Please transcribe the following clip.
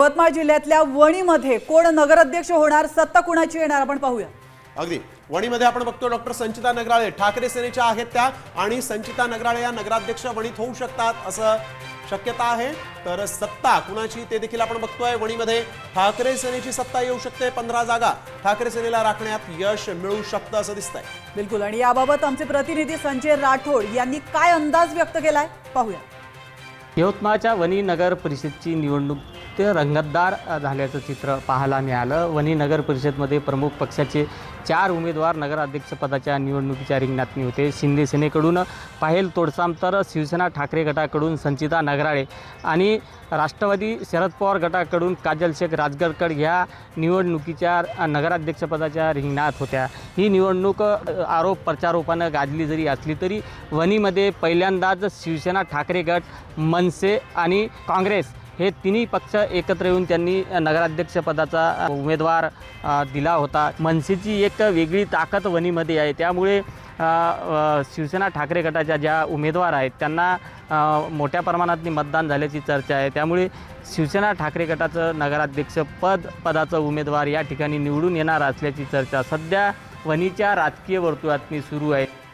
यवतमाळ जिल्ह्यातल्या वणीमध्ये कोण नगराध्यक्ष होणार, सत्ता कुणाची येणार आपण पाहूया। अगदी वणीमध्ये आपण बघतो डॉक्टर संचिता नगराळे ठाकरे सेनेच्या आहेत त्या, आणि संचिता नगराळे या नगराध्यक्ष वणीत होऊ शकतात असं शक्यता आहे। तर सत्ता कुणाची ते देखील आपण बघतोय। वणीमध्ये ठाकरे सेनेची सत्ता येऊ शकते। 15 जागा ठाकरे सेनेला राखण्यात यश मिळू शकतं असं दिसतंय। बिलकुल, आणि याबाबत आमचे प्रतिनिधी संजय राठोड यांनी काय अंदाज व्यक्त केलाय पाहूया। यवतमाळच्या वणी नगर परिषदची निवडणूक ते रंगतदार झाल्याचं चित्र पाहायला मिळालं। वणी नगर परिषदमध्ये प्रमुख पक्षाचे 4 उमेदवार नगराध्यक्षपदाच्या निवडणुकीच्या रिंगणात होते। शिंदे सेनेकडून पाहेल तोडसाम तर शिवसेना ठाकरे गटाकडून संचिता नगराळे आणि राष्ट्रवादी शरद पवार गटाकडून काजल शेख राजगरकर ह्या निवडणुकीच्या नगराध्यक्षपदाच्या रिंगणात होत्या। ही निवडणूक आरोप प्रत्यारोपानं गाजली जरी असली तरी वणीमध्ये पहिल्यांदाच शिवसेना ठाकरे गट, मनसे आणि काँग्रेस हे तिन्ही पक्ष एकत्र येऊन त्यांनी नगराध्यक्षपदाचा उमेदवार दिला होता। मनसेची एक वेगळी ताकद वणीमध्ये आहे, त्यामुळे शिवसेना ठाकरे गटाच्या ज्या उमेदवार आहेत त्यांना मोठ्या प्रमाणात मतदान झाल्याची चर्चा आहे। त्यामुळे शिवसेना ठाकरे गटाचं नगराध्यक्षपदाचा उमेदवार या ठिकाणी निवडून येणार असल्याची चर्चा सध्या वणीच्या राजकीय वर्तुळात सुरू आहे।